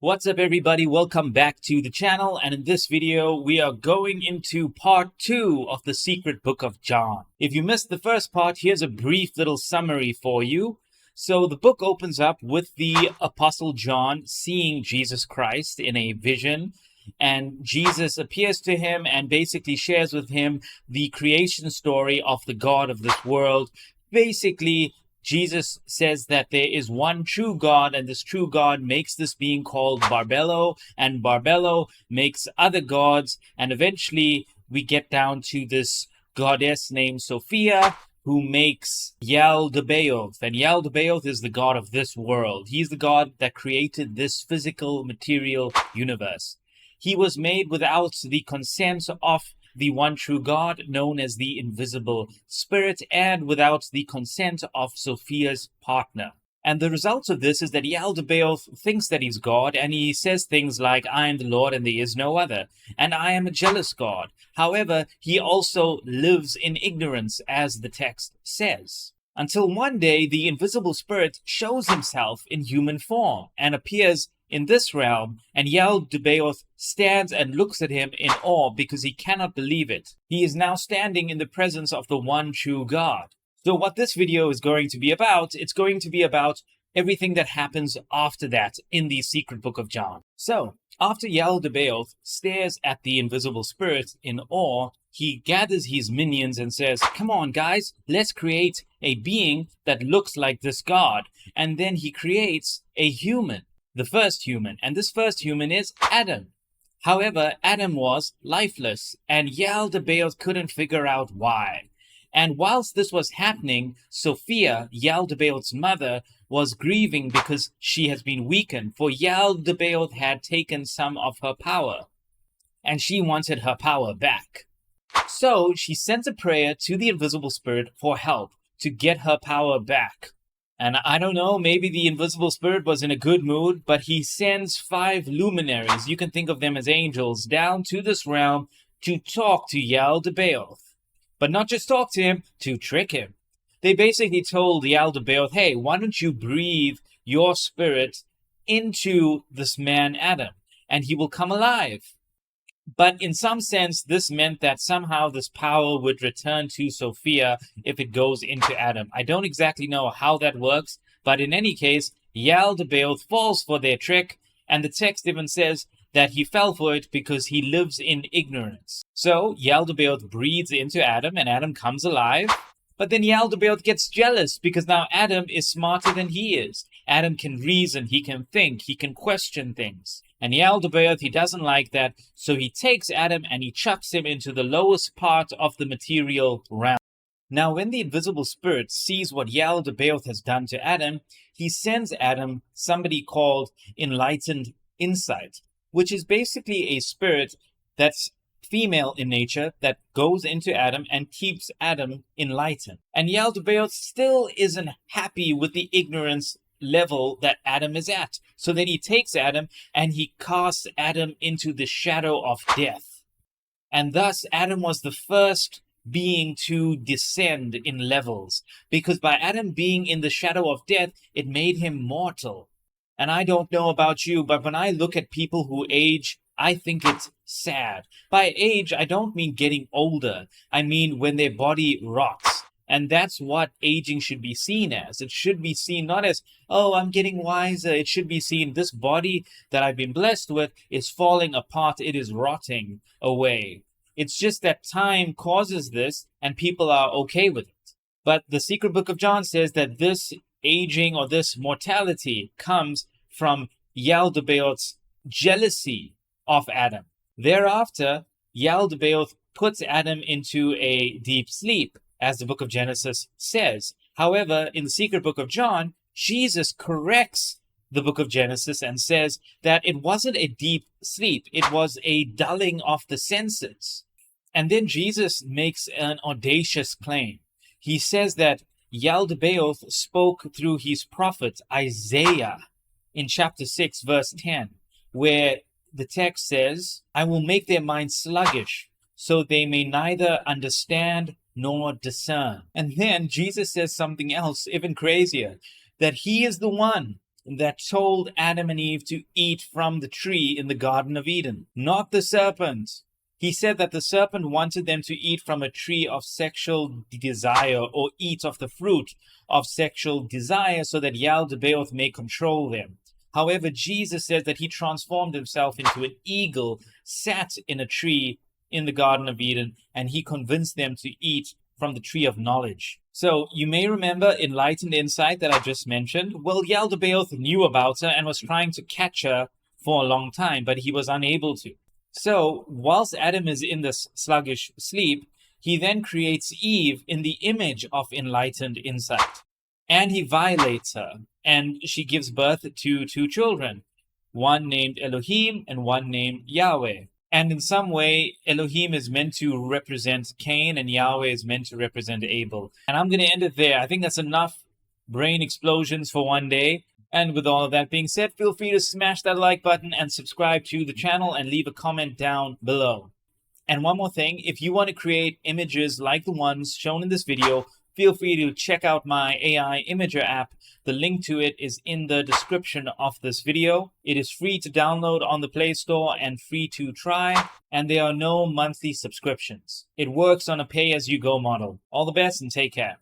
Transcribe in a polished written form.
What's up, everybody? Welcome back to the channel, and in this video we are going into part 2 of the secret book of John. If you missed the first part, here's a brief little summary for you. So the book opens up with the Apostle John seeing Jesus Christ in a vision, and Jesus appears to him and basically shares with him the creation story of the God of this world. Basically, Jesus says that there is one true God, and this true God makes this being called Barbello, and Barbello makes other gods, and eventually we get down to this goddess named Sophia, who makes Yaldabaoth, and Yaldabaoth is the god of this world. He's the god that created this physical, material universe. He was made without the consent of the one true God, known as the invisible spirit, and without the consent of Sophia's partner. And the result of this is that Yaldabaoth thinks that he's God, and he says things like, "I am the Lord and there is no other," and "I am a jealous God." However, he also lives in ignorance, as the text says. Until one day, the invisible spirit shows himself in human form and appears in this realm, and Yaldabaoth stands and looks at him in awe because he cannot believe it. He is now standing in the presence of the one true God. So what this video is going to be about, it's going to be about everything that happens after that in the secret book of John. So, after Yaldabaoth stares at the invisible spirit in awe, he gathers his minions and says, "Come on, guys, let's create a being that looks like this God." And then he creates a human. The first human, and this first human is Adam. However, Adam was lifeless, and Yaldabaoth couldn't figure out why. And whilst this was happening, Sophia, Yaldabaoth's mother, was grieving because she has been weakened, for Yaldabaoth had taken some of her power, and she wanted her power back. So she sent a prayer to the invisible spirit for help to get her power back. And I don't know, maybe the invisible spirit was in a good mood, but he sends 5 luminaries, you can think of them as angels, down to this realm to talk to Yaldabaoth. But not just talk to him, to trick him. They basically told Yaldabaoth, "Hey, why don't you breathe your spirit into this man Adam, and he will come alive." But in some sense, this meant that somehow this power would return to Sophia if it goes into Adam. I don't exactly know how that works, but in any case, Yaldabaoth falls for their trick, and the text even says that he fell for it because he lives in ignorance. So Yaldabaoth breathes into Adam, and Adam comes alive. But then Yaldabaoth gets jealous because now Adam is smarter than he is. Adam can reason, he can think, he can question things. And Yaldabaoth, he doesn't like that, so he takes Adam and he chucks him into the lowest part of the material realm. Now, when the invisible spirit sees what Yaldabaoth has done to Adam, he sends Adam somebody called enlightened insight, which is basically a spirit that's female in nature that goes into Adam and keeps Adam enlightened. And Yaldabaoth still isn't happy with the ignorance level that Adam is at. So then he takes Adam and he casts Adam into the shadow of death. And thus Adam was the first being to descend in levels, because by Adam being in the shadow of death, it made him mortal. And I don't know about you, but when I look at people who age, I think it's sad. By age, I don't mean getting older. I mean when their body rots. And that's what aging should be seen as. It should be seen not as, "Oh, I'm getting wiser." It should be seen, this body that I've been blessed with is falling apart. It is rotting away. It's just that time causes this, and people are okay with it. But the secret book of John says that this aging or this mortality comes from Yaldabaoth's jealousy of Adam. Thereafter, Yaldabaoth puts Adam into a deep sleep, as the book of Genesis says. However, in the secret book of John, Jesus corrects the book of Genesis and says that it wasn't a deep sleep, it was a dulling of the senses. And then Jesus makes an audacious claim. He says that Yaldabaoth spoke through his prophet Isaiah in chapter 6, verse 10, where the text says, "I will make their minds sluggish, so they may neither understand nor discern." And then Jesus says something else even crazier, that he is the one that told Adam and Eve to eat from the tree in the Garden of Eden, not the serpent. He said that the serpent wanted them to eat from a tree of sexual desire or eat of the fruit of sexual desire so that Yaldabaoth may control them. However, Jesus says that he transformed himself into an eagle, sat in a tree in the Garden of Eden, and he convinced them to eat from the tree of knowledge. So you may remember enlightened insight that I just mentioned. Well, Yaldabaoth knew about her and was trying to catch her for a long time, but he was unable to. So whilst Adam is in this sluggish sleep, he then creates Eve in the image of enlightened insight. And he violates her, and she gives birth to two children, one named Elohim and one named Yahweh. And in some way, Elohim is meant to represent Cain and Yahweh is meant to represent Abel. And I'm going to end it there. I think that's enough brain explosions for one day. And with all of that being said, feel free to smash that like button and subscribe to the channel and leave a comment down below. And one more thing, if you want to create images like the ones shown in this video, feel free to check out my AI Imager app. The link to it is in the description of this video. It is free to download on the Play Store and free to try, and there are no monthly subscriptions. It works on a pay-as-you-go model. All the best and take care.